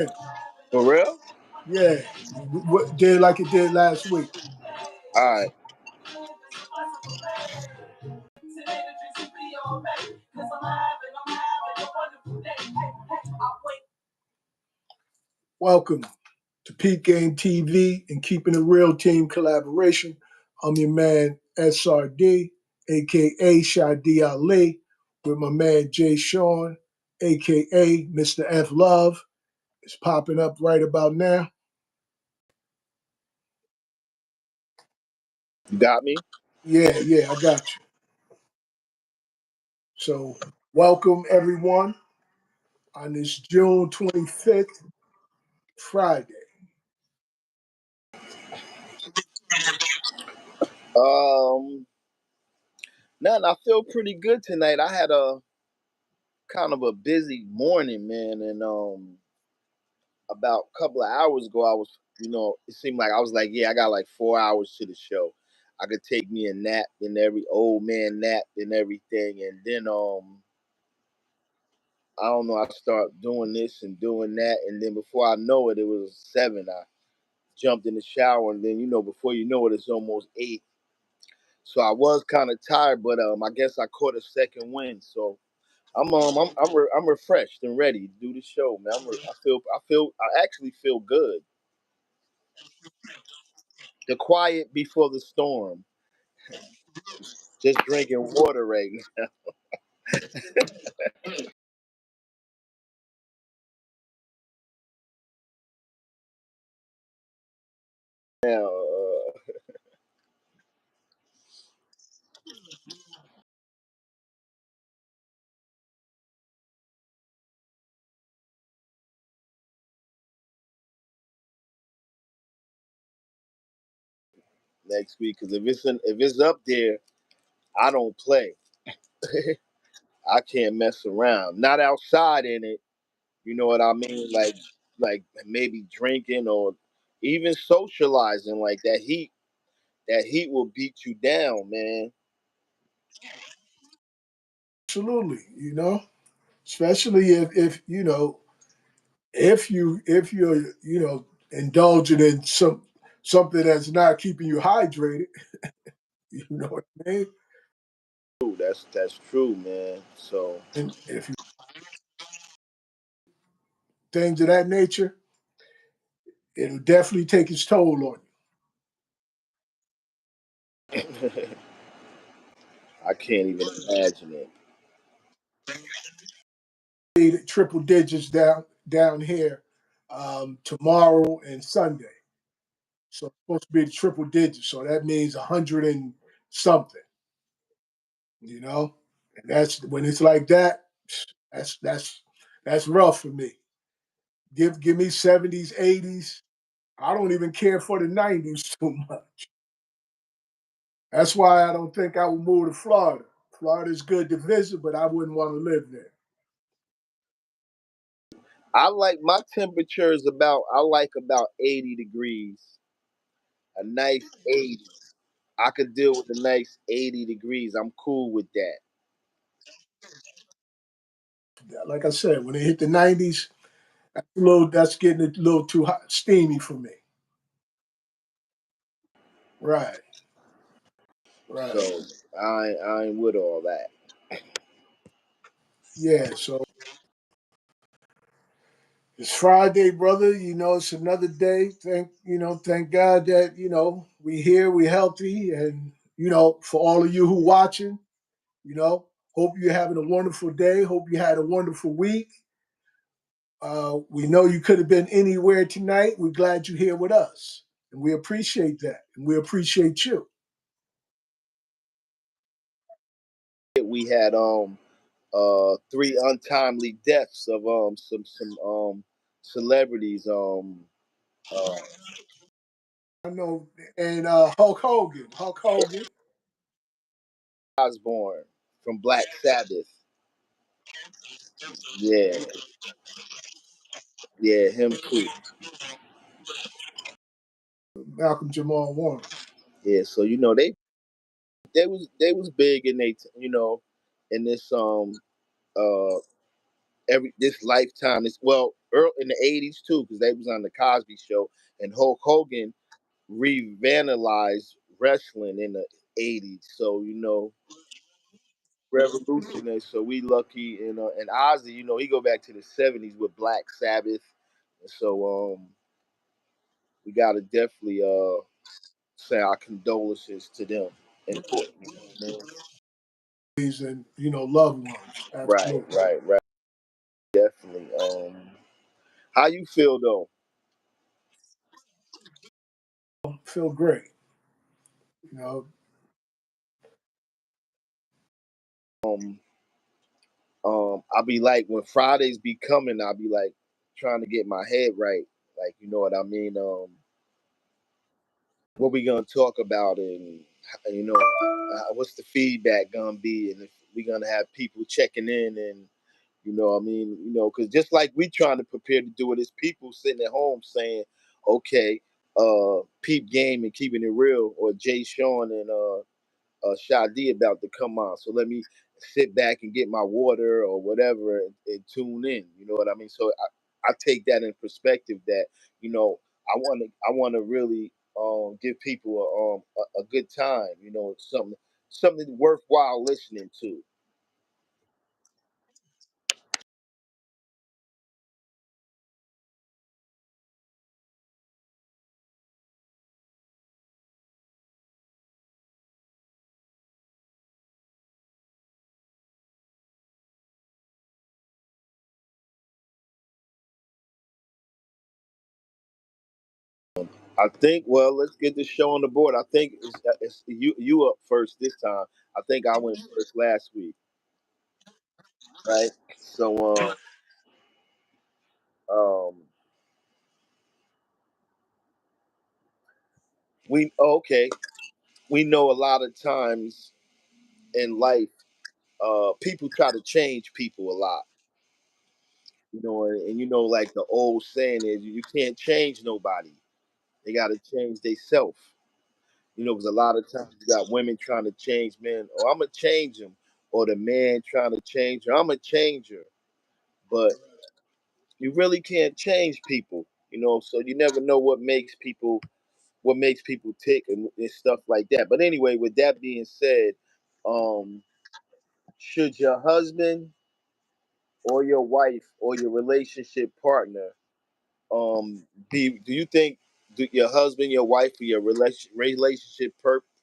For real? Yeah, did like it did last week. All right. Welcome to Peep Game TV and Keeping It Real Team Collaboration. I'm your man SRD, aka Shadi Ali, with my man Jay Sean, aka Mr. F Love. It's popping up right about now. You got me? Yeah, I got you. So, welcome everyone on this June 25th, Friday. Um, Nothing. I feel pretty good tonight. I had a kind of a busy morning, man, and about a couple of hours ago, it seemed like I was like, yeah, I got like 4 hours to the show. I could take me a nap and every old man nap and everything, and then I don't know, I start doing this and doing that, and then before I know it, it was 7. I jumped in the shower, and then before you know it, it's almost 8. So I was kind of tired, but I guess I caught a second wind. So I'm refreshed and ready to do the show, man. I actually feel good. The quiet before the storm. Just drinking water right now. Next week, because if it's up there, I don't play. I can't mess around. Not outside in it. You know what I mean? Like maybe drinking or even socializing. Like that heat. That heat will beat you down, man. Absolutely, especially if if you're indulging in something that's not keeping you hydrated. You know what I mean? True, that's true, man. So And if you things of that nature, it'll definitely take its toll on I can't even imagine it. you. Triple digits down here tomorrow and Sunday. So it's supposed to be the triple digits. So that means 100 and something. You know, and that's when it's like that. That's rough for me. Give me 70s, 80s. I don't even care for the 90s too much. That's why I don't think I would move to Florida. Florida's good to visit, but I wouldn't want to live there. I like my temperature is about 80 degrees. A nice 80. I could deal with a nice 80 degrees. I'm cool with that. Like I said, when it hit the 90s, that's getting a little too hot, steamy for me. Right, right. So I ain't with all that. Yeah, so it's Friday, brother. It's another day. Thank God that, we here, we healthy. And, for all of you who watching, hope you're having a wonderful day. Hope you had a wonderful week. We know you could have been anywhere tonight. We're glad you're here with us. And we appreciate that. And we appreciate you. We had 3 untimely deaths of some celebrities. Uh, I know. And Hulk Hogan, Osborne from Black Sabbath. Yeah, yeah, him too. Malcolm Jamal Warner. Yeah, so they was big in in this uh this lifetime. This well early in the '80s too, because they was on the Cosby Show, and Hulk Hogan revitalized wrestling in the '80s. So revolutionary. So we lucky, and Ozzy, he go back to the '70s with Black Sabbath. And so we gotta definitely say our condolences to them. And And loved ones. right, Absolutely. right, right, definitely. How you feel though? Feel great. You know, Um, I'll be like when Fridays be coming, I'll be like trying to get my head right. Like you know what I mean? What we gonna talk about, and what's the feedback gonna be, and if we gonna have people checking in, and what I mean, because just like we trying to prepare to do it, it's people sitting at home saying, okay, Peep Game and Keeping It Real, or Jay Sean and Shadi about to come on. So let me sit back and get my water or whatever, and tune in. You know what I mean? So I take that in perspective that I want to really give people a good time. Something worthwhile listening to. I think. Well, let's get this show on the board. I think it's you up first this time. I think I went first last week, right? So um okay. We know a lot of times in life, people try to change people a lot. And like the old saying is, you can't change nobody. They got to change themselves. Because a lot of times you got women trying to change men. Oh, I'm gonna change him, or the man trying to change her. I'm gonna change her, but you really can't change people. So you never know what makes people tick, and stuff like that. But anyway, with that being said, um, should your husband or your wife or your relationship partner be do you think your husband, your wife, or your relationship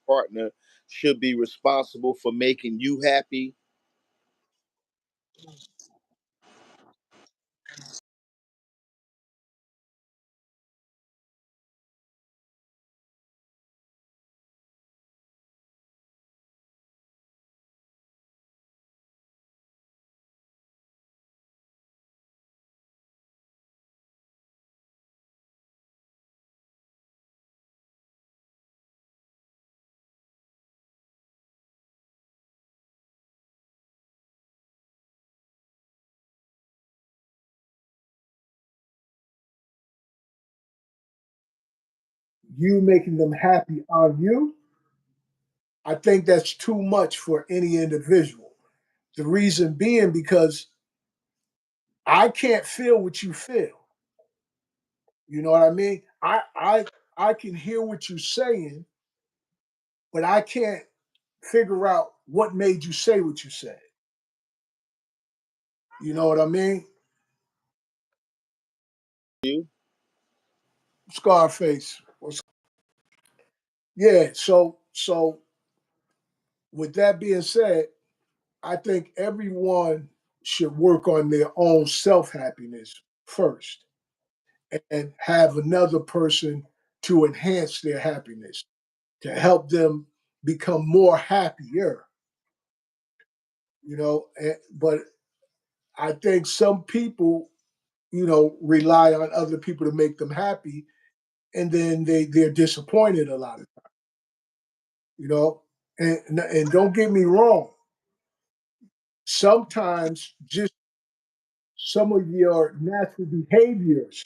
partner should be responsible for making you happy? you making them happy on you, I think that's too much for any individual. The reason being because I can't feel what you feel. You know what I mean? I can hear what you're saying, but I can't figure out what made you say what you said. You know what I mean? You Scarface. Yeah, so with that being said, I think everyone should work on their own self-happiness first and have another person to enhance their happiness, to help them become more happier, but I think some people, rely on other people to make them happy, and then they're disappointed a lot of times, you know. And don't get me wrong, sometimes just some of your natural behaviors,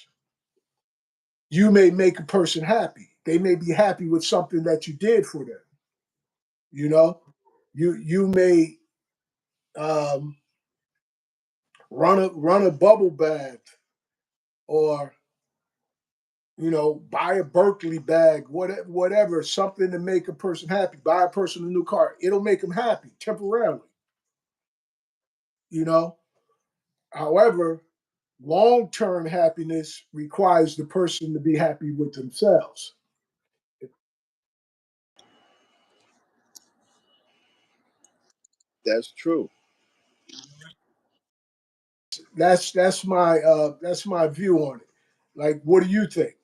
you may make a person happy. They may be happy with something that you did for them. You know, you may um, run a bubble bath or buy a Berkeley bag, whatever, something to make a person happy. Buy a person a new car. It'll make them happy temporarily, you know. However, long-term happiness requires the person to be happy with themselves. That's true. That's my view on it. Like, what do you think?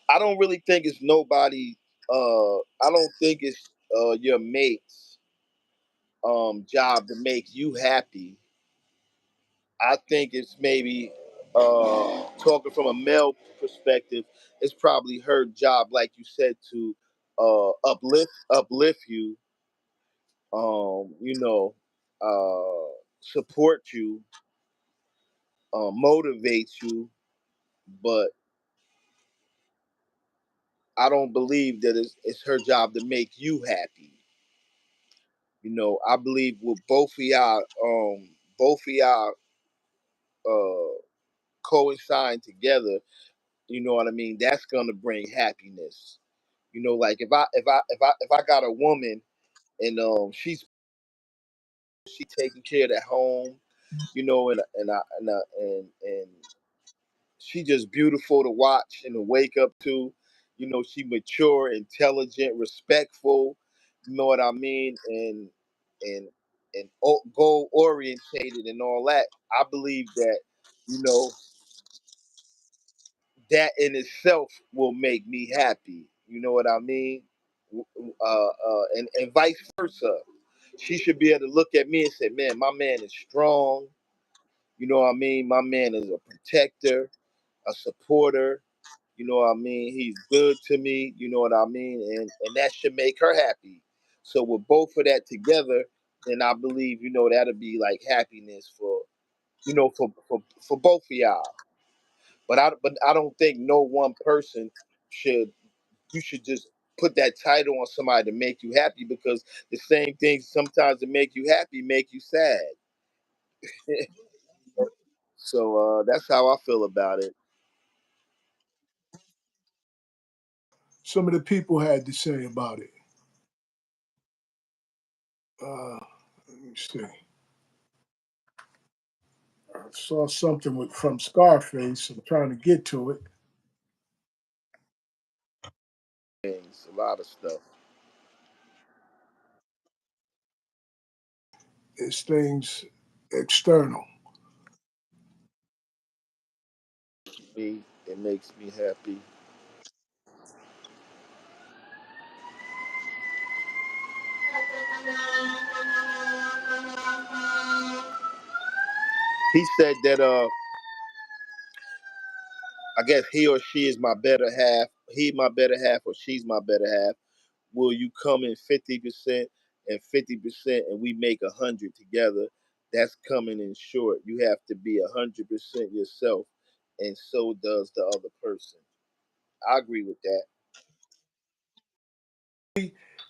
I don't really think it's nobody. I don't think it's your mate's job to make you happy. I think it's maybe talking from a male perspective. It's probably her job, like you said, to uplift you. You know, support you, motivate you. But I don't believe that it's her job to make you happy. I believe with both of y'all uh, coincide together. You know what I mean? That's gonna bring happiness. Like if I got a woman and she taking care of the home, and she just beautiful to watch and to wake up to. She mature, intelligent, respectful. You know what I mean? And goal orientated and all that. I believe that you know that in itself will make me happy. You know what I mean? And vice versa. She should be able to look at me and say, "Man, my man is strong. You know what I mean? My man is a protector, a supporter. You know what I mean? He's good to me. You know what I mean? And that should make her happy. So with both of that together, then I believe that'll be like happiness for both of y'all. But I don't think no one person should you should just put that title on somebody to make you happy because the same things sometimes that make you happy make you sad. So that's how I feel about it. Some of the people had to say about it. Let me see. I saw something from Scarface. I'm trying to get to it. Things, a lot of stuff. It's things external. Me, it makes me happy. He said that I guess he or she is my better half. He my better half or she's my better half. Will you come in 50% and 50% and we make 100 together? That's coming in short. You have to be 100% yourself, and so does the other person. I agree with that.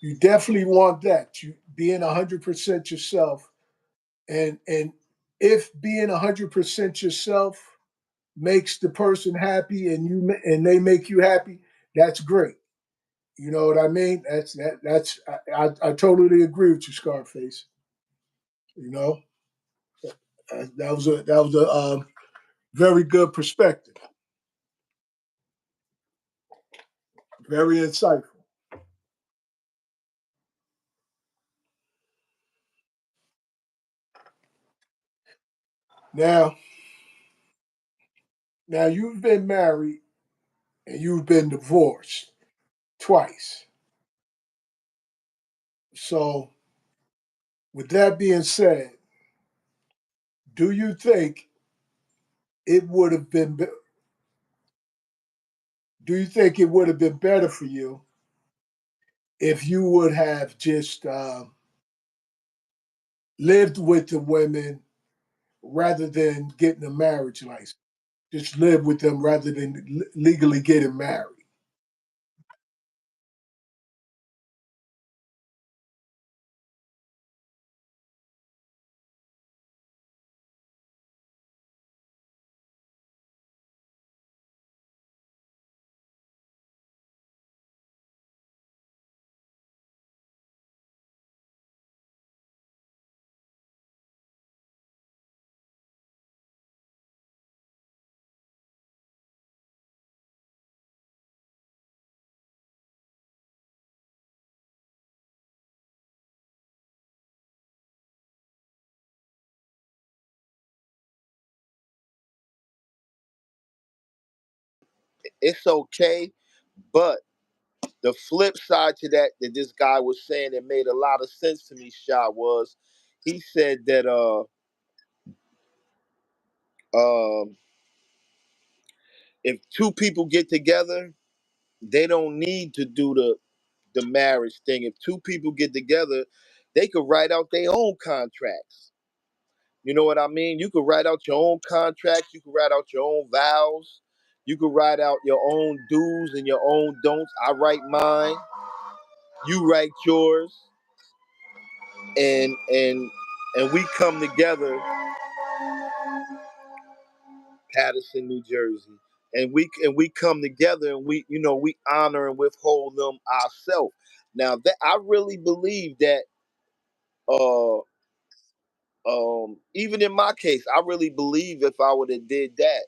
You definitely want that. You being 100% yourself, and if being 100% yourself makes the person happy, and they make you happy, that's great. You know what I mean? I totally agree with you, Scarface. You know, that was a very good perspective, very insightful. Now, now you've been married and you've been divorced twice. So, with that being said, do you think it would have been? Do you think it would have been better for you if you would have just lived with the women rather than getting a marriage license? Just live with them rather than legally getting married. It's okay, but the flip side to that this guy was saying that made a lot of sense to me, Shot, was he said that um if two people get together, they don't need to do the marriage thing. If two people get together, they could write out their own contracts. You know what I mean? You could write out your own contracts. You could write out your own vows. You could write out your own do's and your own don'ts. I write mine. You write yours, and we come together, Patterson, New Jersey, and we come together and we honor and withhold them ourselves. Now that I really believe that uh even in my case, I really believe if I would have did that,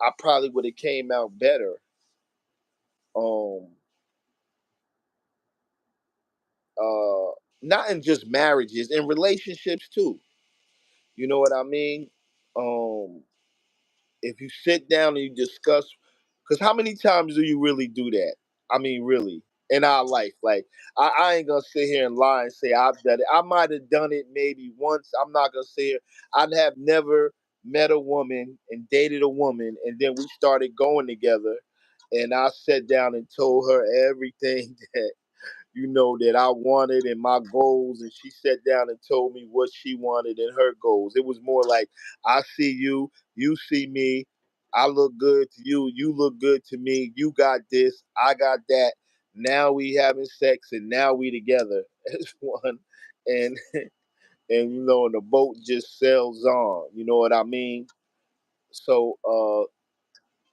I probably would have came out better. Um uh Not in just marriages, in relationships too. You know what I mean? Um if you sit down and you discuss, because how many times do you really do that? I mean, really, in our life. Like, I ain't gonna sit here and lie and say I've done it. I might have done it maybe once. I'm not gonna say it. I'd have never met a woman and dated a woman, and then we started going together, and I sat down and told her everything that that I wanted and my goals. And she sat down and told me what she wanted and her goals. It was more like, I see you, you see me, I look good to you, you look good to me, you got this, I got that. Now we having sex and now we together as one. And and the boat just sails on. You know what I mean? So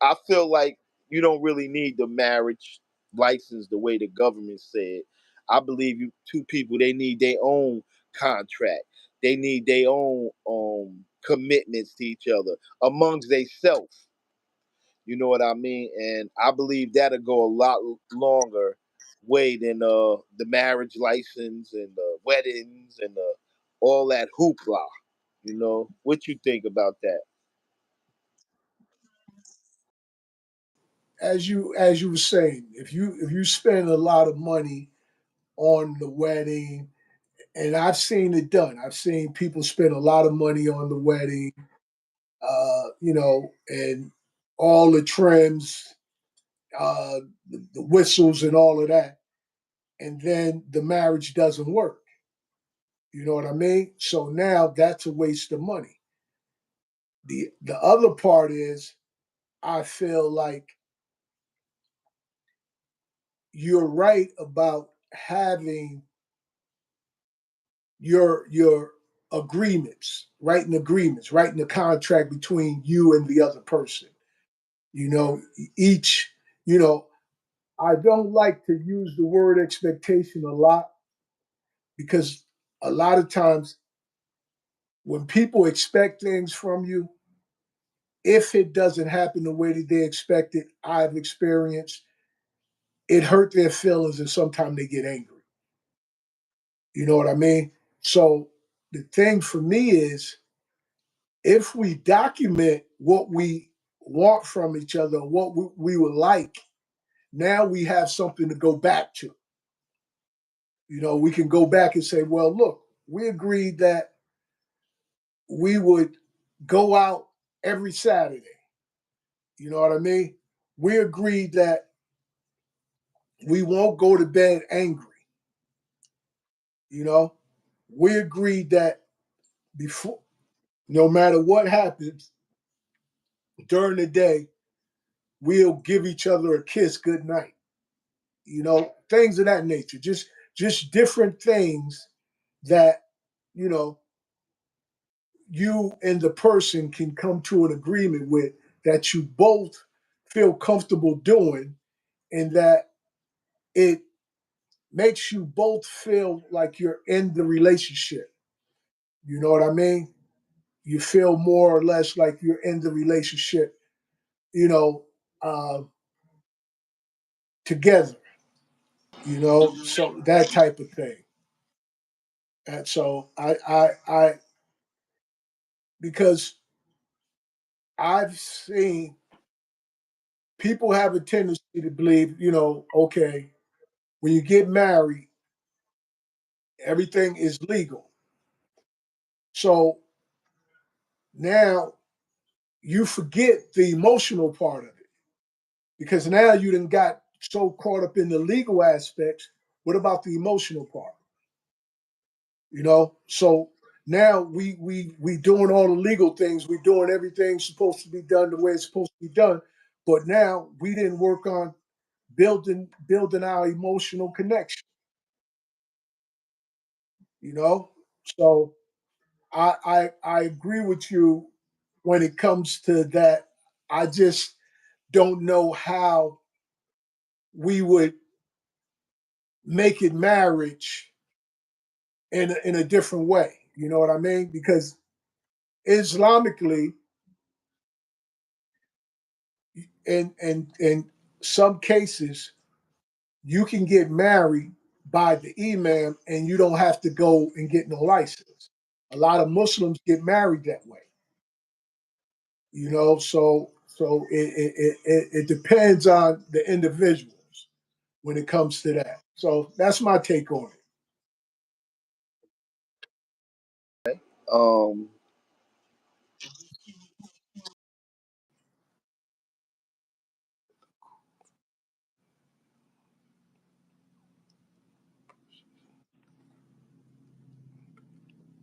I feel like you don't really need the marriage license the way the government said. I believe you two people, they need their own contract. They need their own commitments to each other amongst themselves. You know what I mean? And I believe that'll go a lot longer way than the marriage license and the weddings and all that hoopla. What you think about that? As you were saying, if you spend a lot of money on the wedding, and I've seen it done. I've seen people spend a lot of money on the wedding, and all the trims, the whistles, and all of that, and then the marriage doesn't work. You know what I mean? So now that's a waste of money. The other part is I feel like you're right about having your agreements, writing a contract between you and the other person. You know, each, you know, I don't like to use the word expectation a lot because a lot of times when people expect things from you, if it doesn't happen the way that they expect it, I've experienced it hurt their feelings and sometimes they get angry. You know what I mean? So the thing for me is if we document what we want from each other, what we would like, now we have something to go back to. We can go back and say, well, look, we agreed that we would go out every Saturday. You know what I mean? We agreed that we won't go to bed angry. You know, we agreed that before, no matter what happens during the day, we'll give each other a kiss good night. Things of that nature. Just different things that, you know, you and the person can come to an agreement with that you both feel comfortable doing and that it makes you both feel like you're in the relationship. You know what I mean? You feel more or less like you're in the relationship, you know, uh, together, so that type of thing. And so because I've seen people have a tendency to believe, okay, when you get married, everything is legal. So now you forget the emotional part of it because now you done got so caught up in the legal aspects. What about the emotional part? So now we doing all the legal things. We doing everything supposed to be done the way it's supposed to be done. But now we didn't work on building our emotional connection. You know, so I agree with you when it comes to that. I just don't know how we would make it marriage in a different way. You know what I mean? Because Islamically, in some cases, you can get married by the imam and you don't have to go and get no license. A lot of Muslims get married that way. So it depends on the individuals when it comes to that. So that's my take on it. Um,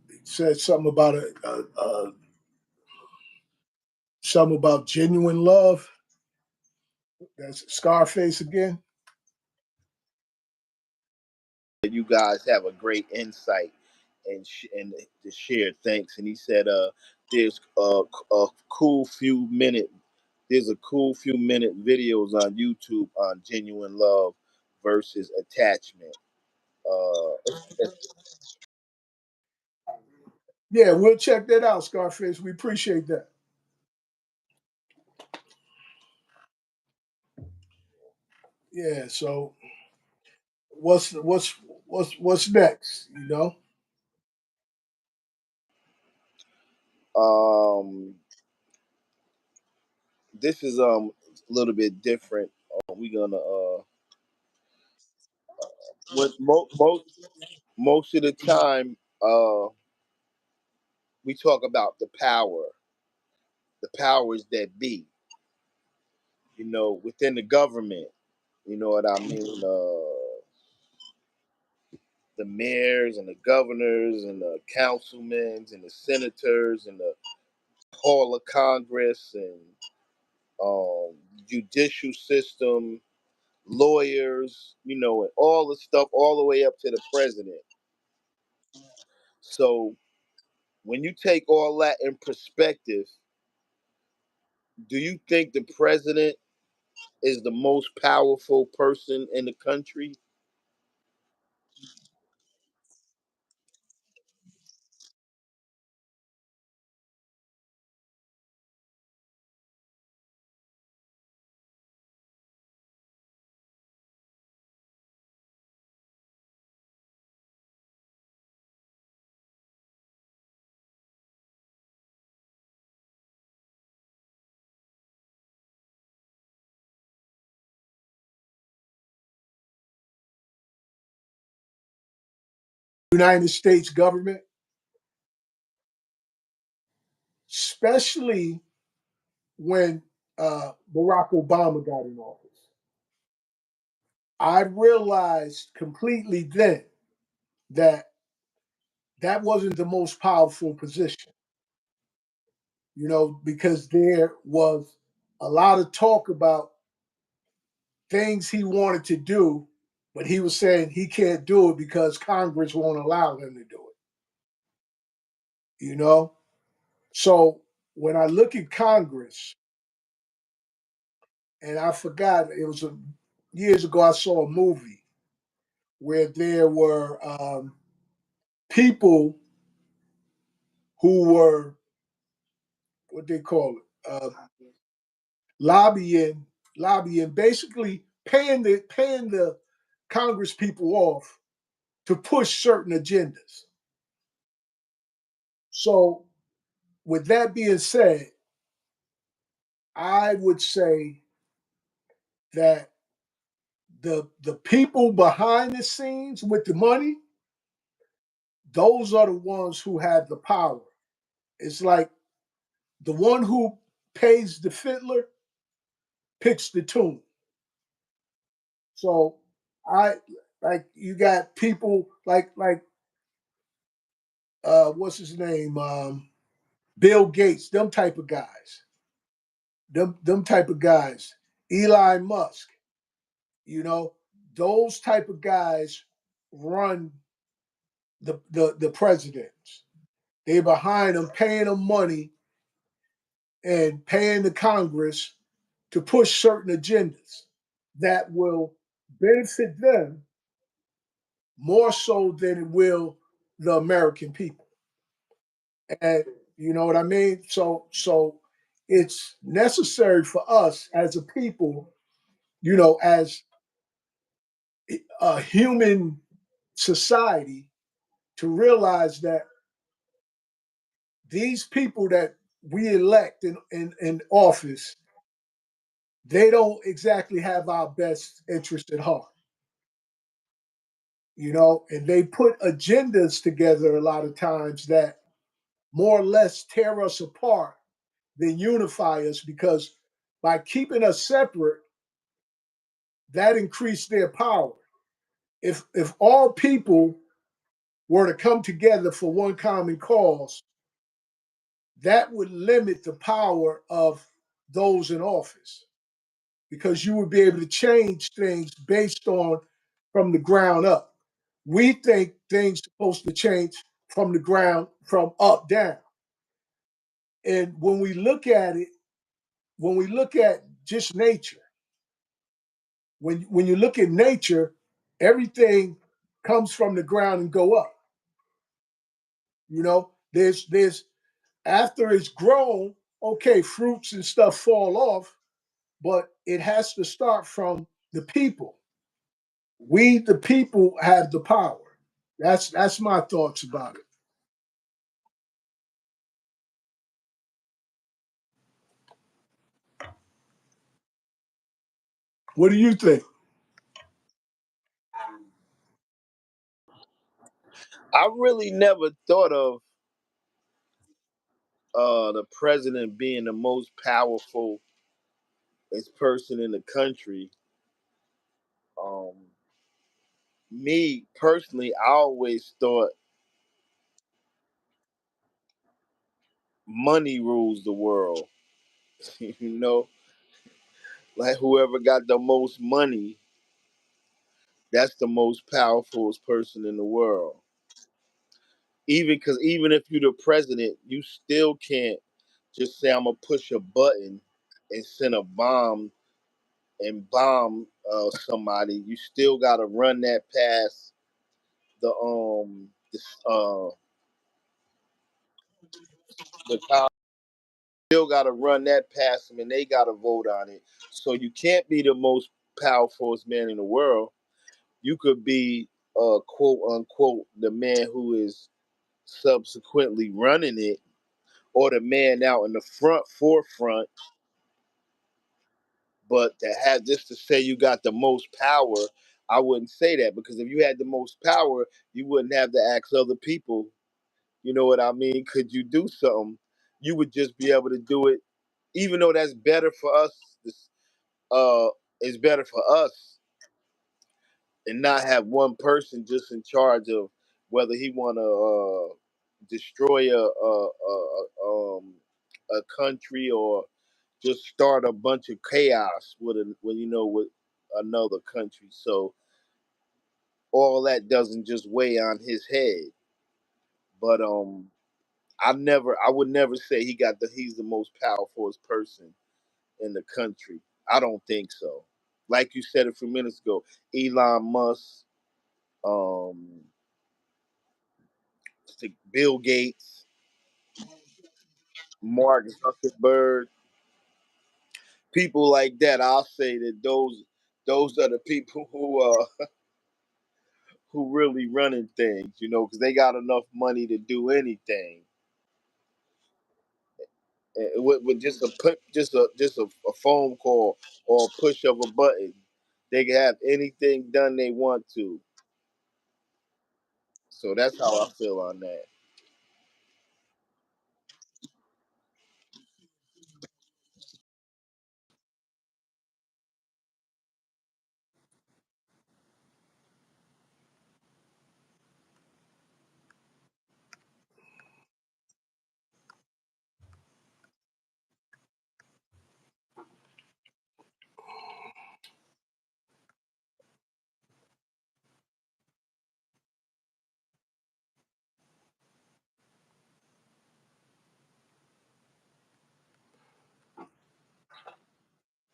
It said something about genuine love. That's Scarface again. you guys have a great insight and the shared thanks. And he said, there's a cool few minute there's a cool few minute videos on YouTube on genuine love versus attachment. Uh, Yeah, we'll check that out, Scarface. We appreciate that. Yeah. So what's next? um, this is a little bit different. We're gonna what most of the time we talk about the powers that be, within the government. You know what I mean? The mayors and the governors and the councilmen and the senators and the hall of Congress and um, judicial system, lawyers, and all the stuff all the way up to the president. So when you take all that in perspective, do you think the president is the most powerful person in the country? United States government, especially when Barack Obama got in office. I realized completely then that that wasn't the most powerful position, because there was a lot of talk about things he wanted to do, but he was saying he can't do it because Congress won't allow him to do it, you know? So when I look at Congress, and I forgot, it was years ago, I saw a movie where there were people who were, what they call it, lobbying, basically paying the Congress people off to push certain agendas. So, with that being said, I would say that the people behind the scenes with the money, those are the ones who have the power. It's like the one who pays the fiddler picks the tune. So I like you got people like what's his name? Bill Gates, them type of guys. Them type of guys. Elon Musk, you know, those type of guys run the presidents. They behind them, paying them money and paying the Congress to push certain agendas that will benefit them more so than it will the American people. And you know what I mean? So it's necessary for us as a people, as a human society to realize that these people that we elect in office, they don't exactly have our best interest at heart, and they put agendas together a lot of times that more or less tear us apart than unify us because by keeping us separate, that increased their power. If all people were to come together for one common cause, that would limit the power of those in office because you would be able to change things based on from the ground up. We think things supposed to change from the ground from up down. And when we look at it, when we look at just nature, when you look at nature, everything comes from the ground and go up. There's after it's grown, okay, fruits and stuff fall off, but it has to start from the people. We, the people, have the power. That's my thoughts about it. What do you think? I really never thought of the president being the most powerful person in the country. Um, Me personally, I always thought money rules the world. you know, like whoever got the most money, that's the most powerful person in the world. Even because even if you're the president, you still can't just say I'm gonna push a button and send a bomb and bomb somebody. You still gotta run that past uh the Congress. Still gotta run that past them, and they gotta vote on it. So you can't be the most powerful man in the world. You could be quote unquote the man who is subsequently running it, or the man out in the forefront. But to have just to say you got the most power, I wouldn't say that because if you had the most power, you wouldn't have to ask other people. You know what I mean? Could you do something? You would just be able to do it, even though that's better for us. Uh, it's better for us and not have one person just in charge of whether he want to destroy a country or just start a bunch of chaos with another country. So all that doesn't just weigh on his head. But I would never say he's the most powerful person in the country. I don't think so. Like you said a few minutes ago, Elon Musk, um, Bill Gates, Mark Zuckerberg, people like that. I'll say that those are the people who really running things, because they got enough money to do anything. with just a put, just a phone call or a push of a button, they can have anything done they want to. So that's how I feel on that.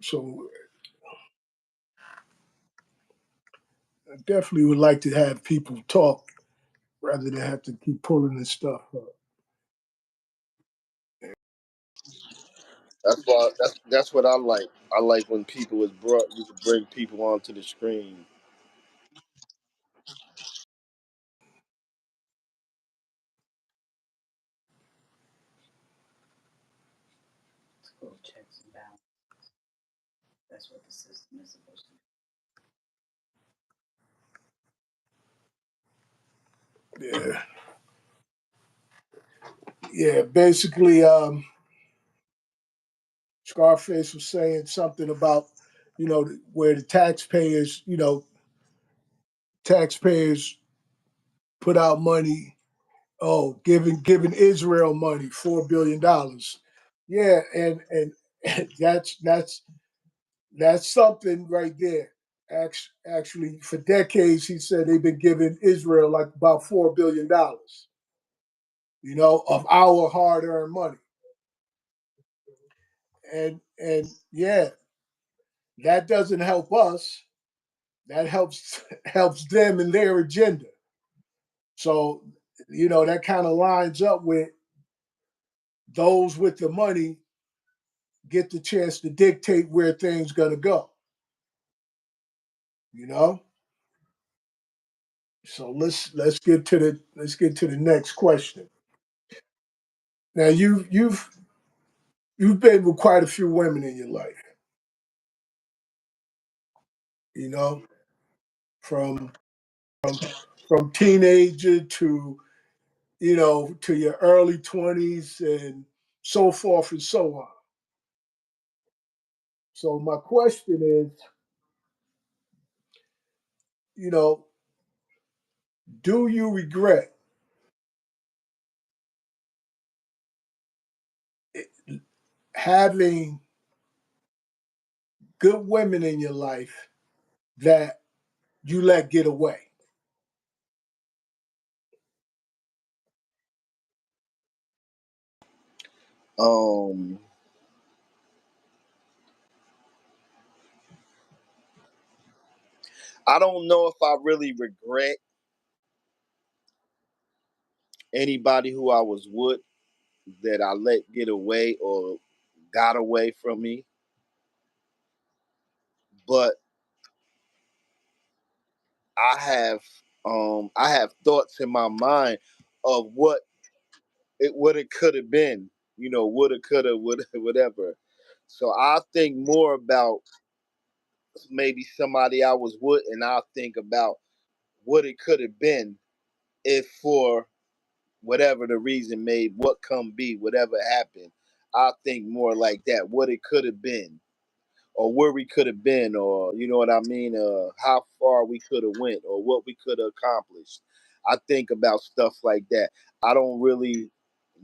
So I definitely would like to have people talk rather than have to keep pulling this stuff up. That's why that's what I like. I like when people is brought. You can bring people onto the screen. Yeah, yeah. Basically, Scarface was saying something about, where the taxpayers, taxpayers put out money. Oh, giving Israel money, $4 billion. Yeah, and that's something right there. Actually, for decades, he said they've been giving Israel like about $4 billion, of our hard-earned money. And yeah, that doesn't help us. That helps them and their agenda. So, that kind of lines up with those with the money get the chance to dictate where things gonna go. You know. So let's get to the next question. Now you've been with quite a few women in your life. You know, from from from teenager to to your early 20s and so forth and so on. So my question is, you know, do you regret having good women in your life that you let get away? Um, I don't know if I really regret anybody who I was with that I let get away or got away from me, but I have I have thoughts in my mind of what it could have been, woulda, coulda, woulda, whatever. So I think more about maybe somebody I was with, and I think about what it could have been if for whatever the reason made what come be, whatever happened. I think more like that, what it could have been, or where we could have been, or you know what I mean, how far we could have went, or what we could have accomplished. I think about stuff like that. I don't really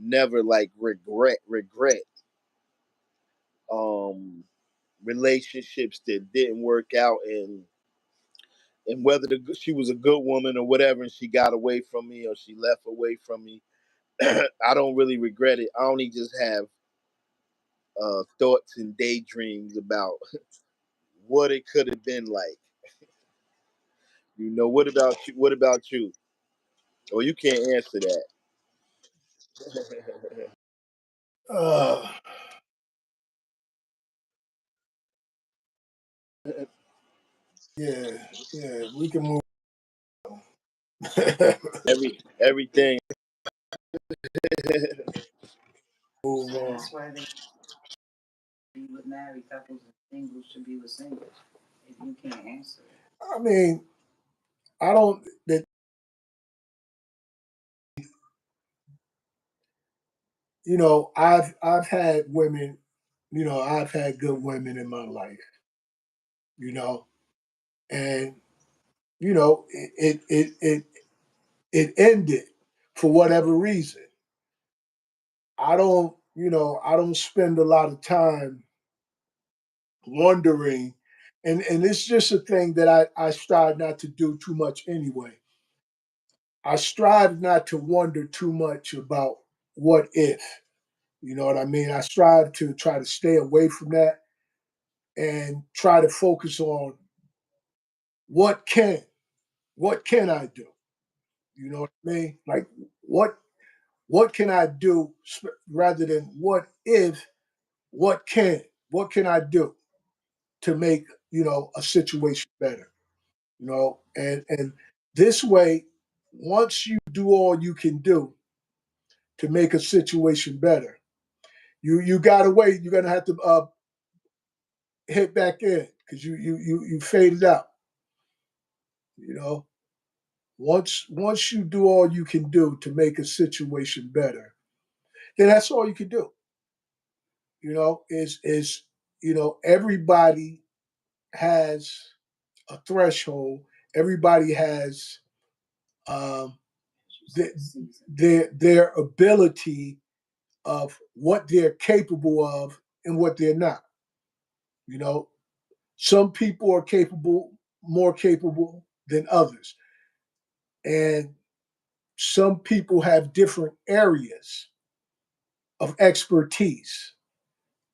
never like regret um relationships that didn't work out, and whether she was a good woman or whatever and she got away from me or she left away from me. I don't really regret it. I only just have thoughts and daydreams about what it could have been like. What about you? What about you? Oh, you can't answer that. Uh, yeah, yeah, we can move. Everything. Move on. That's why they be with married couples and singles should be with singles. If you can't answer it. I mean, I don't. That I've had women. I've had good women in my life. You know, and it ended for whatever reason. I don't spend a lot of time wondering, and it's just a thing that I strive not to do too much anyway. I strive not to wonder too much about what if. You know what I mean? I strive to try to stay away from that and try to focus on what can, what can I do? You know what I mean? Like what what can I do rather than what if, what can I do to make, a situation better? And this way, once you do all you can do to make a situation better, you got to wait. You're gonna have to hit back in because you faded out. You know, once you do all you can do to make a situation better, then that's all you can do. Is everybody has a threshold. Everybody has um, their ability of what they're capable of and what they're not. You know, some people are more capable than others, and some people have different areas of expertise.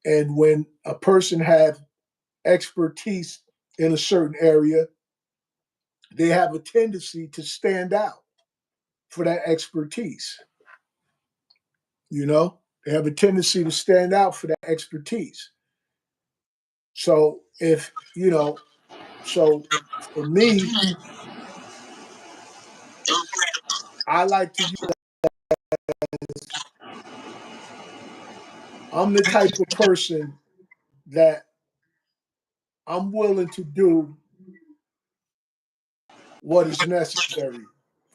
And when a person has expertise in a certain area, they have a tendency to stand out for that expertise. They have a tendency to stand out for that expertise. So if so for me, I like to use. I'm the type of person that I'm willing to do what is necessary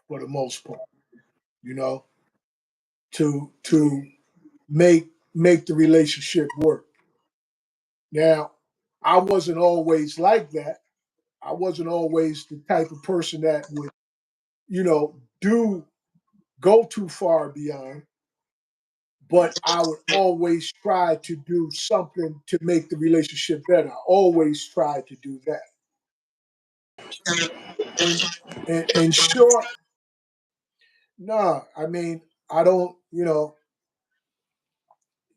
for the most part. You know, to make the relationship work. Now, I wasn't always like that. I wasn't always the type of person that would, do go too far beyond, but I would always try to do something to make the relationship better. I always try to do that. In short, no, I mean, I don't,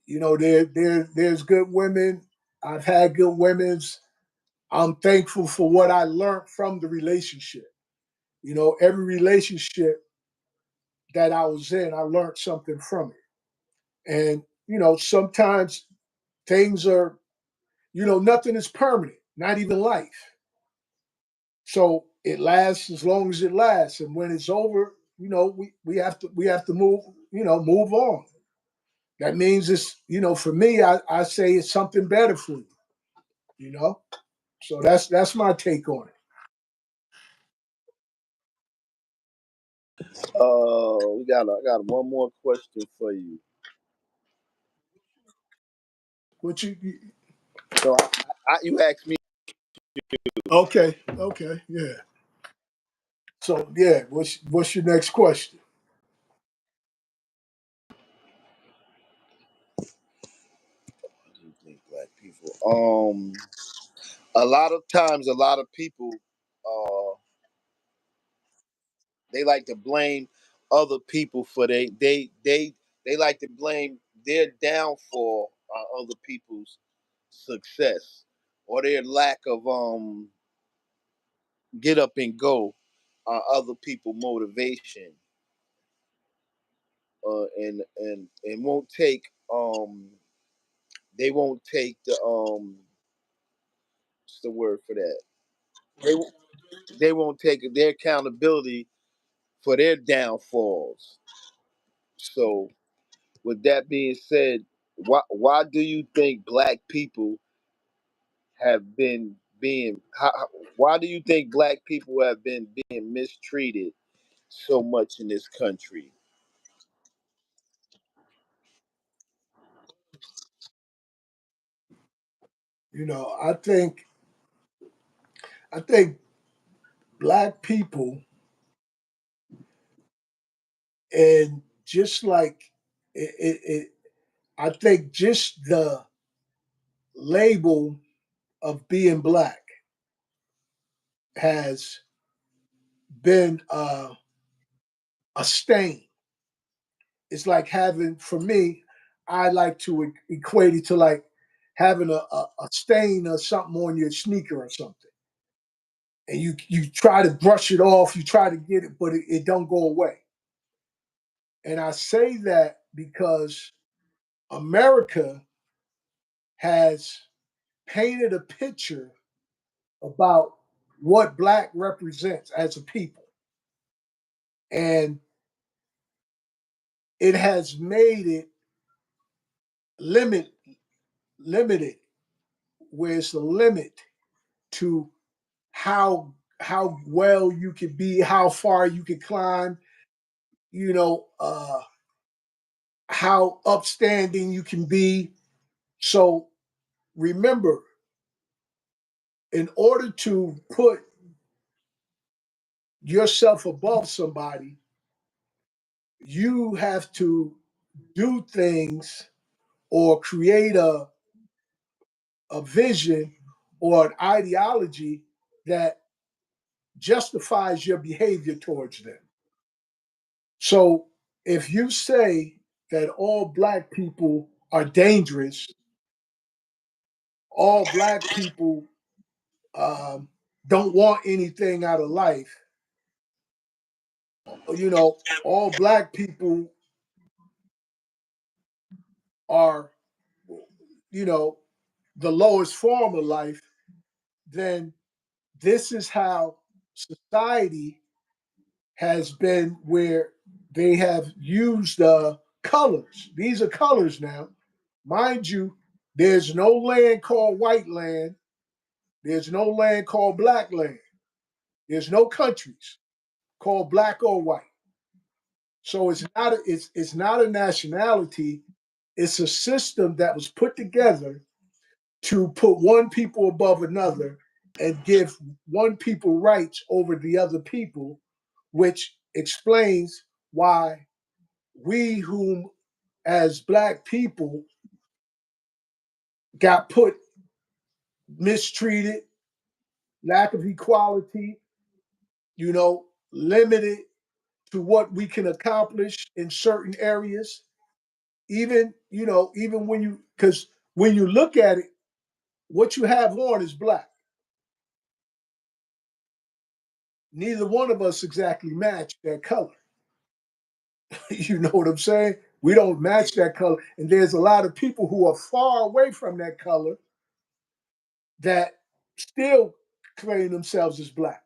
there's good women. I've had good women's. I'm thankful for what I learned from the relationship. Every relationship that I was in, I learned something from it. And, sometimes things are, nothing is permanent, not even life. So it lasts as long as it lasts. And when it's over, we have to move on. That means it's, for me, I say it's something better for you, you know? So that's my take on it. I got one more question for you. What you So you asked me. okay, yeah. So yeah, what's your next question? What do you think, black people? A lot of times, a lot of people, uh, they like to blame other people for they like to blame their downfall on other people's success or their lack of get up and go on other people motivation, and won't take they won't take the what's the word for that, they they won't take their accountability for their downfalls. So with that being said, why do you think black people have been being why do you think black people have been being mistreated so much in this country? You know, I think black people, and just like it I think just the label of being black has been a stain. It's like having, for me, I like to equate it to like having a stain or something on your sneaker or something. And you try to brush it off, you try to get it, but it don't go away. And I say that because America has painted a picture about what black represents as a people. And it has made it limit limited, where it's a limit to how well you can be, how far you can climb, you know, how upstanding you can be. So remember, in order to put yourself above somebody, you have to do things or create a vision or an ideology that justifies your behavior towards them. So if you say that all black people are dangerous, all black people um, don't want anything out of life, you know, all black people are, you know, the lowest form of life, then this is how society has been, where they have used colors. These are colors now. Mind you, there's no land called white land. There's no land called black land. There's no countries called black or white. So it's not a nationality. It's a system that was put together to put one people above another and give one people rights over the other people, which explains why we, whom as black people got put, mistreated, lack of equality, you know, limited to what we can accomplish in certain areas. Even, you know, even when you, because when you look at it, what you have on is black. Neither one of us exactly match that color. You know what I'm saying? We don't match that color. And there's a lot of people who are far away from that color that still claim themselves as black.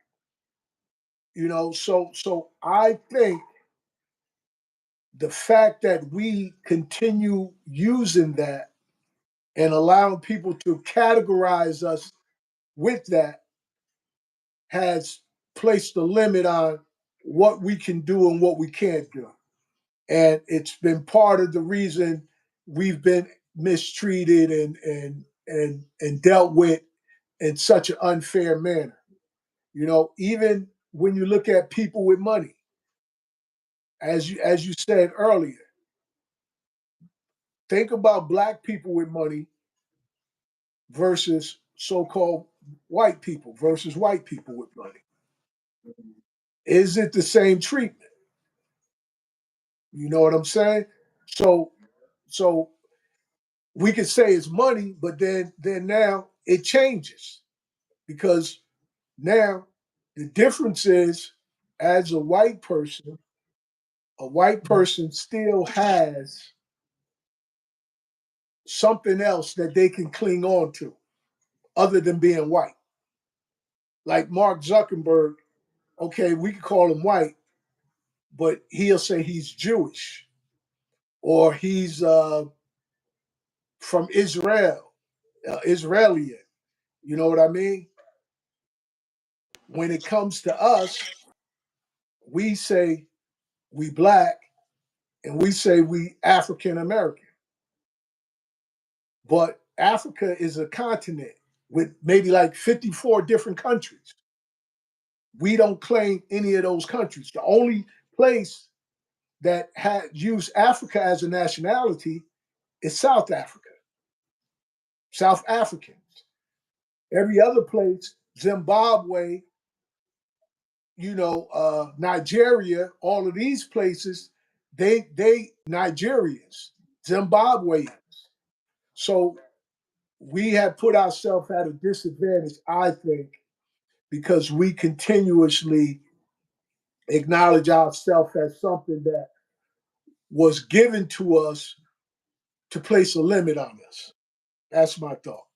You know, so I think the fact that we continue using that and allowing people to categorize us with that has placed a limit on what we can do and what we can't do. And it's been part of the reason we've been mistreated and dealt with in such an unfair manner. You know, even when you look at people with money, as you said earlier, think about black people with money versus so-called white people versus white people with money. Is it the same treatment? You know what I'm saying? So so we could say it's money, but then now it changes, because now the difference is, as a white person still has something else that they can cling on to other than being white. Like Mark Zuckerberg, okay, we could call him white, but he'll say he's Jewish. or he's from Israel, Israeli. You know what I mean? When it comes to us, we say we black and we say we African American. But Africa is a continent with maybe like 54 different countries. We don't claim any of those countries. The only place that had used Africa as a nationality is South Africa, South Africans. Every other place, Zimbabwe, Nigeria, all of these places, they Nigerians, Zimbabweans. So we have put ourselves at a disadvantage, I think, because we continuously acknowledge ourselves as something that was given to us to place a limit on us. That's my thought.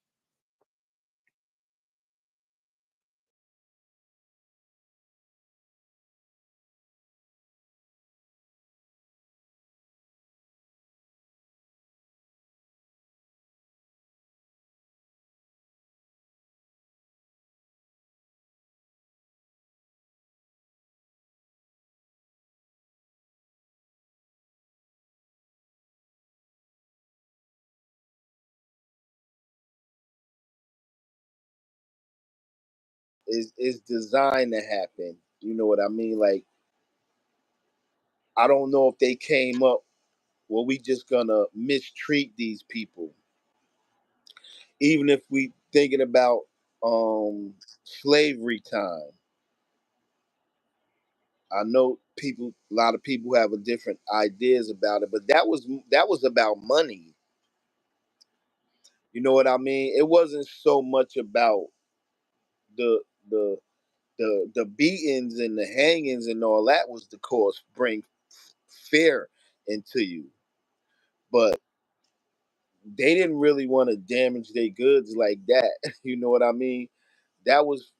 Is designed to happen. You know what I mean? Like I don't know if they came up. Well, we just gonna mistreat these people, even if we thinking about slavery time. I know people, a lot of people have a different ideas about it, but that was about money. You know what I mean? It wasn't so much about the the the beatings and the hangings and all that was the cause bring fear into you, but they didn't really want to damage their goods like that. You know what I mean? That was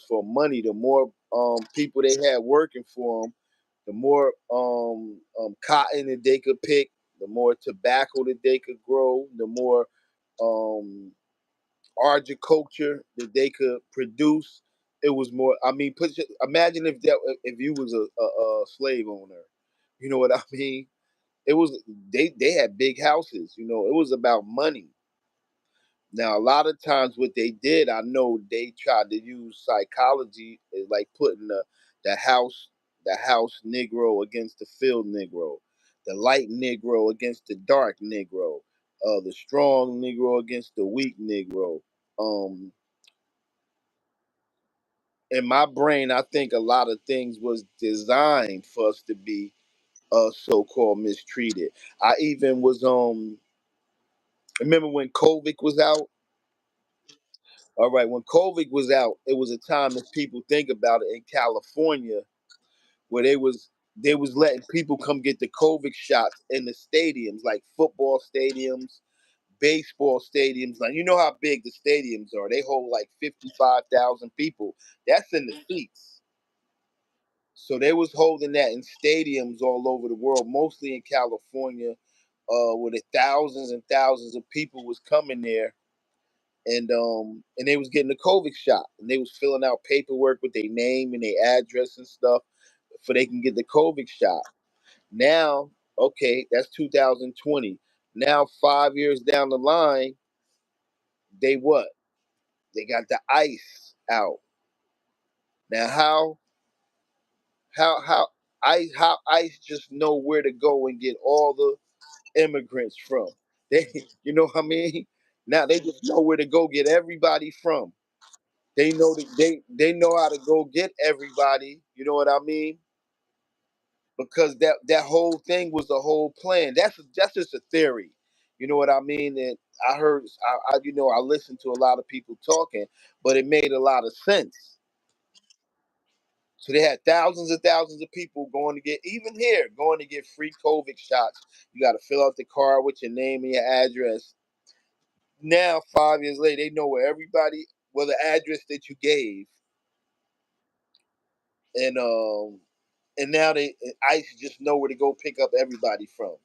for money. The more people they had working for them, the more cotton that they could pick, the more tobacco that they could grow, the more um, agriculture that they could produce. It was more. I mean, imagine if you was a slave owner. You know what I mean? It was they had big houses. You know, it was about money. Now, a lot of times, what they did, I know they tried to use psychology, like putting the house Negro against the field Negro, the light Negro against the dark Negro, the strong Negro against the weak Negro. Um, in my brain, I think a lot of things was designed for us to be so-called mistreated. I even was remember when COVID was out. All right, when COVID was out, it was a time that people think about it in California, where they was letting people come get the COVID shots in the stadiums, like football stadiums, baseball stadiums. Like you know how big the stadiums are; they hold like 55,000 people. That's in the seats. So they was holding that in stadiums all over the world, mostly in California, where the thousands and thousands of people was coming there, and they was getting the COVID shot, and they was filling out paperwork with their name and their address and stuff, for they can get the COVID shot. Now, okay, that's 2020. Now, 5 years down the line, they what? They got the ice out. Now, how ICE just know where to go and get all the immigrants from? They, you know what I mean? Now they just know where to go get everybody from. They know how to go get everybody. You know what I mean? Because that whole thing was the whole plan. That's just a theory. You know what I mean? And I heard, I listened to a lot of people talking, but it made a lot of sense. So they had thousands and thousands of people going to get, even here, going to get free COVID shots. You got to fill out the card with your name and your address. Now, 5 years later, they know where everybody, well, the address that you gave, and now ICE just know where to go pick up everybody from.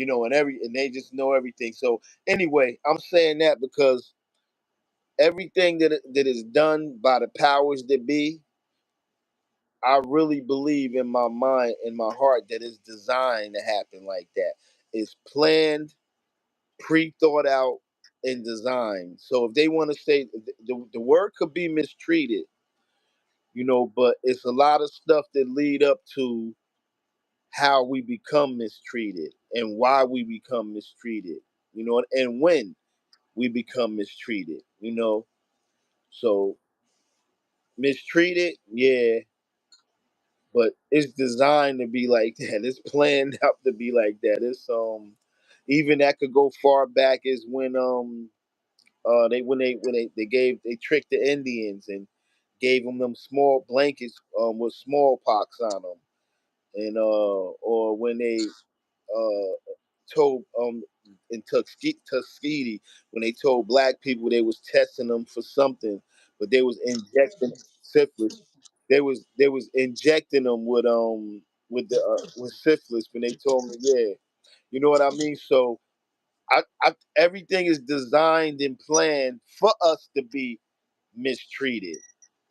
and they just know everything. So anyway, I'm saying that because everything that is done by the powers that be, I really believe in my mind, in my heart, that it's designed to happen like that. It's planned, pre-thought out, and designed. So if they want to say the word could be mistreated, but it's a lot of stuff that lead up to how we become mistreated and why we become mistreated, and when we become mistreated. So mistreated, yeah, but it's designed to be like that. It's planned out to be like that. It's even that could go far back as when they tricked the Indians and gave them small blankets with smallpox on them, and or when they told in Tuskegee when they told black people they was testing them for something, but they was injecting syphilis. They was injecting them with syphilis when they told me, yeah, you know what I mean. So everything is designed and planned for us to be mistreated.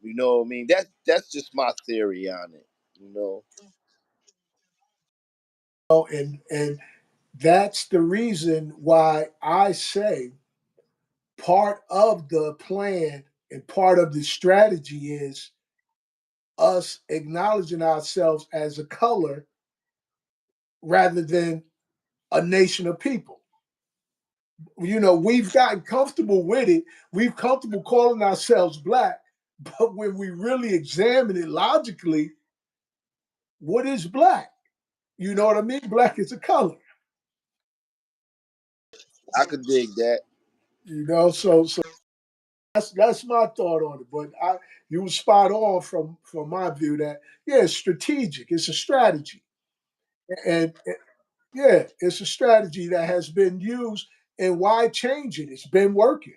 You know what I mean? That's just my theory on it. You know. And that's the reason why I say part of the plan and part of the strategy is us acknowledging ourselves as a color rather than a nation of people. We've gotten comfortable with it. We've comfortable calling ourselves black, but when we really examine it logically, what is black? You know what I mean? Black is a color. I could dig that. So that's my thought on it. But you were spot on from my view that yeah, it's strategic. It's a strategy, and yeah, it's a strategy that has been used. And why change it? It's been working.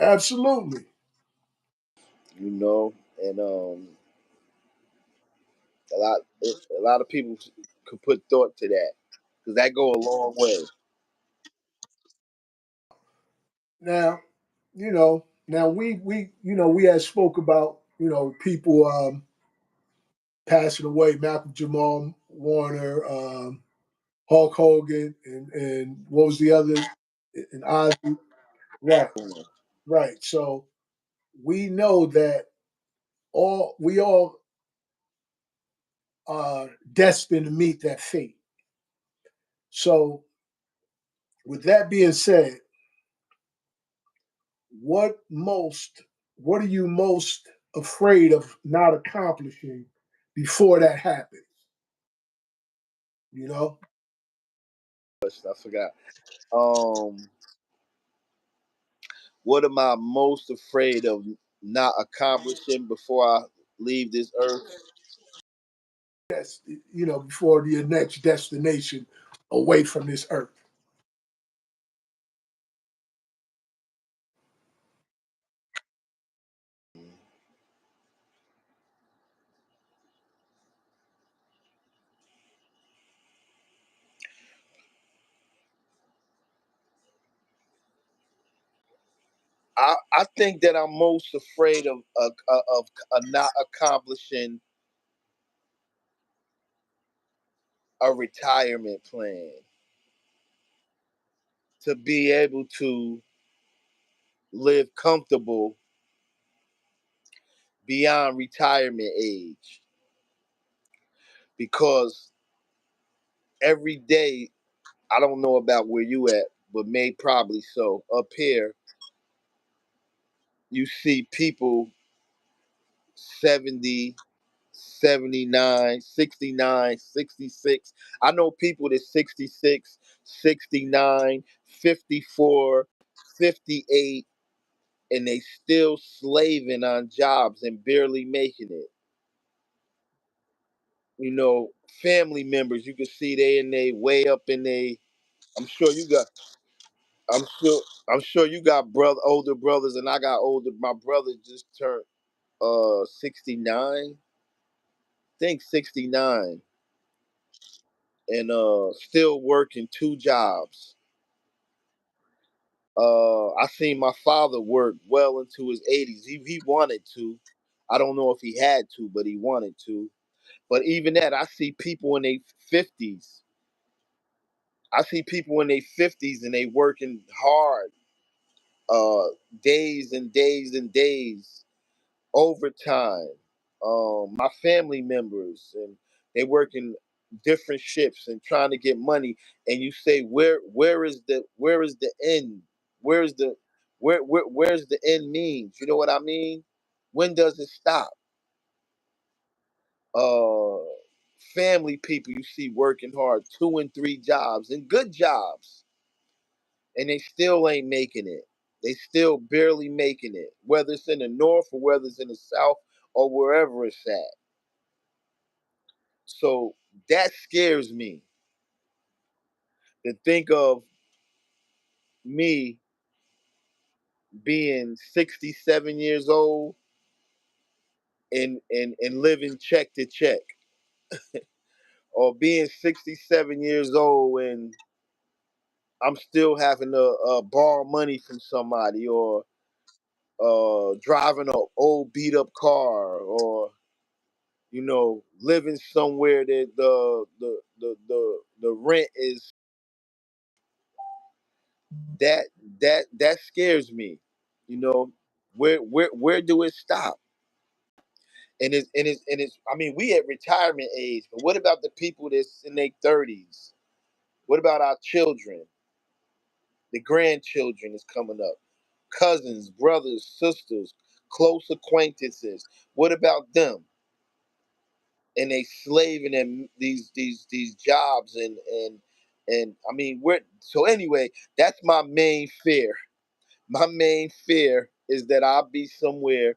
Absolutely. And a lot of people could put thought to that because that go a long way. Now, now we had spoke about people passing away, Malcolm Jamal Warner, Hulk Hogan, and what was the other? And Ozzy. Right, right. So we know that we all are destined to meet that fate. So with that being said, what most what are you most afraid of not accomplishing before that happens? You know? I forgot. Um, what am I most afraid of not accomplishing before I leave this earth? That's before your next destination away from this earth. I think that I'm most afraid of not accomplishing a retirement plan to be able to live comfortable beyond retirement age because every day I don't know about where you at, but may probably so up here you see people 70, 79, 69, 66. I know people that 66, 69, 54, 58, and they still slaving on jobs and barely making it. Family members, you can see they in they way up in they. I'm sure you got. I'm sure. I'm sure you got older brothers, and I got older. My brother just turned 69. I think 69. and still working two jobs. I seen my father work well into his 80s. He wanted to. I don't know if he had to, but he wanted to. But even that, I see people in their 50s. I see people in their 50s and they working hard, uh, days and days and days, overtime. My family members, and they working different shifts and trying to get money. And you say, where is the end? Where's the where's the end means? You know what I mean? When does it stop? Uh, Family people you see working hard, two and three jobs and good jobs, and they still ain't making it. They still barely making it, whether it's in the north or whether it's in the south or wherever it's at. So that scares me to think of me being 67 years old and living check to check, or being 67 years old and I'm still having to borrow money from somebody, or driving an old beat up car, or living somewhere that the rent is that that scares me. You know, where do it stop? And it's I mean, we at retirement age, but what about the people that's in their 30s? What about our children, the grandchildren that's coming up, cousins, brothers, sisters, close acquaintances? What about them? And they slaving in these jobs, and I mean, we're so anyway. That's my main fear. My main fear is that I'll be somewhere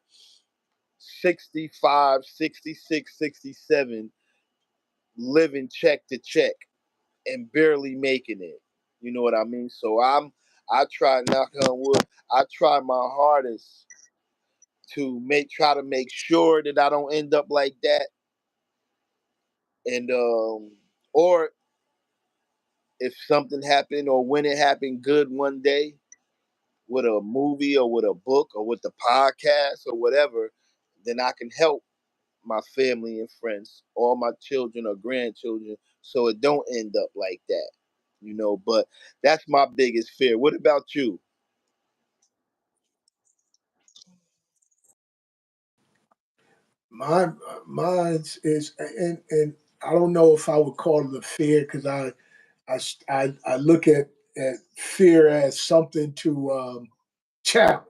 65, 66, 67, living check to check and barely making it. You know what I mean? So I try, knock on wood, I try my hardest to try to make sure that I don't end up like that. And or if something happened, or when it happened good one day with a movie or with a book or with the podcast or whatever, then I can help my family and friends, all my children or grandchildren, so it don't end up like that. But that's my biggest fear. What about you? My Mine's is, and I don't know if I would call it a fear, because I look at fear as something to challenge.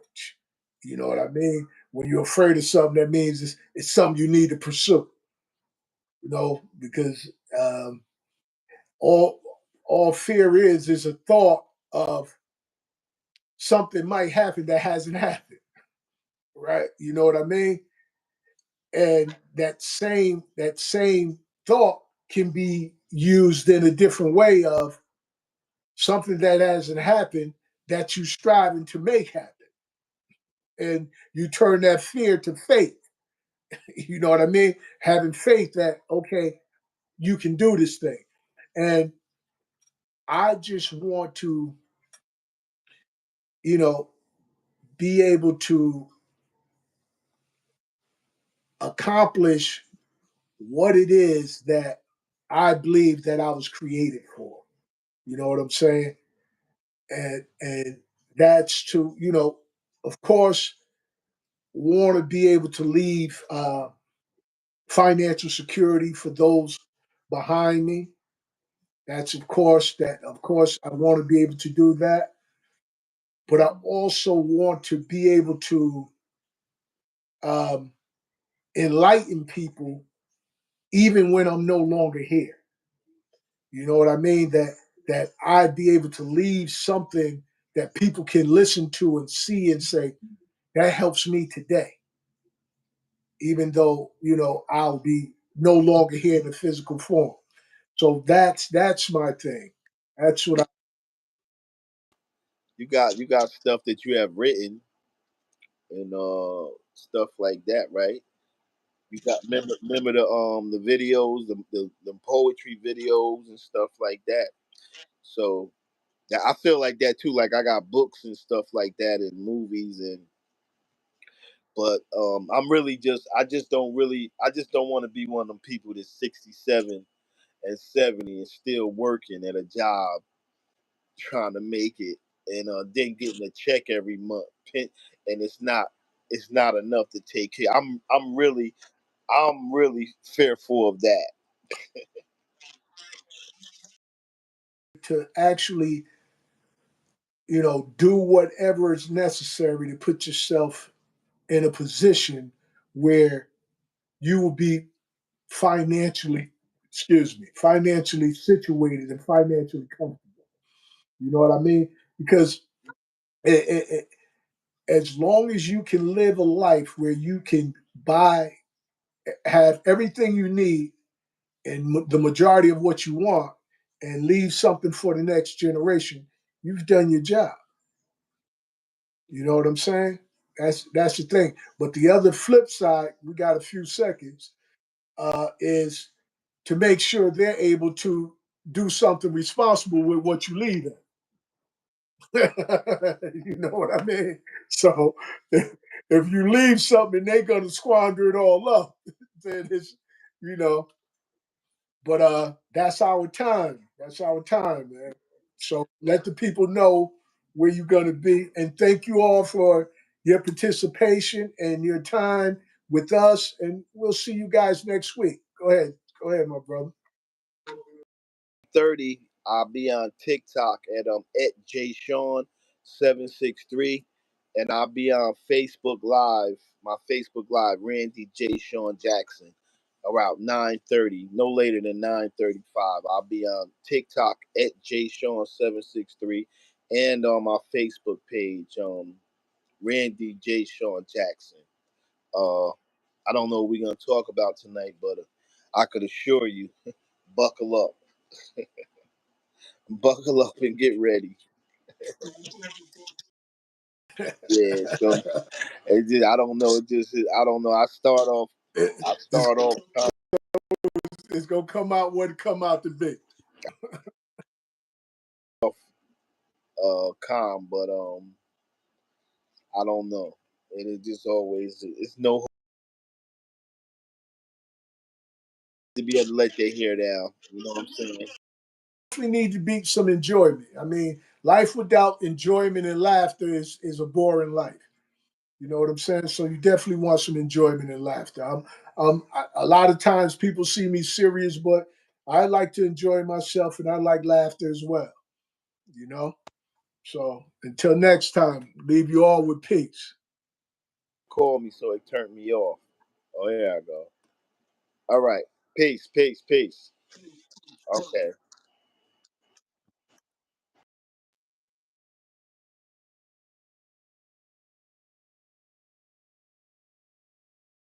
You know what I mean? When you're afraid of something, that means it's something you need to pursue. Because um, all all fear is a thought of something might happen that hasn't happened, right? You know what I mean? And that same thought can be used in a different way of something that hasn't happened that you striving to make happen, and you turn that fear to faith. You know what I mean? Having faith that, okay, you can do this thing. And I just want to, you know be able to accomplish what it is that I believe that I was created for. You know what I'm saying? And that's to, of course, want to be able to leave financial security for those behind me. That's of course I want to be able to do that, but I also want to be able to um, enlighten people even when I'm no longer here. You know what I mean? That I'd be able to leave something that people can listen to and see and say, that helps me today, even though, I'll be no longer here in the physical form. So that's my thing. That's what I You got stuff that you have written and stuff like that, right? You got remember the videos, the poetry videos and stuff like that. So yeah, I feel like that too. Like I got books and stuff like that and movies and but I just don't want to be one of them people that's 67 and 70 and still working at a job trying to make it and then getting a check every month and it's not enough to take care. I'm really fearful of that. To actually, do whatever is necessary to put yourself in a position where you will be financially, financially situated and financially comfortable. You know what I mean? Because it, as long as you can live a life where you can have everything you need and the majority of what you want and leave something for the next generation, you've done your job. You know what I'm saying? That's the thing. But the other flip side, we got a few seconds, is to make sure they're able to do something responsible with what you leave them. You know what I mean? So if you leave something, they're gonna squander it all up. Then it's, you know, but that's our time. That's our time, man. So let the people know where you're gonna be, and thank you all for your participation and your time with us. And we'll see you guys next week. Go ahead, my brother. 30, I'll be on TikTok at jshawn763, and I'll be on Facebook Live, my Facebook Live, Randy J. Sean Jackson, around 9:30, no later than 9:35. I'll be on TikTok at jshawn763 and on my Facebook page, Randy J. Sean Jackson. Uh, I don't know what we're gonna talk about tonight, but I could assure you, buckle up, buckle up, and get ready. Yeah, so I don't know. I don't know. I it's, start off kind it's gonna come out what it come out to be. of calm, but I don't know. And it just always it's no to be able to let their hair down. You know what I'm saying? We need to be some enjoyment. I mean, life without enjoyment and laughter is a boring life. You know what I'm saying? So you definitely want some enjoyment and laughter. A lot of times people see me serious, but I like to enjoy myself and I like laughter as well. You know. So until next time, leave you all with peace. Call me so it turned me off. Oh, here I go. All right. Peace, peace, peace. Okay.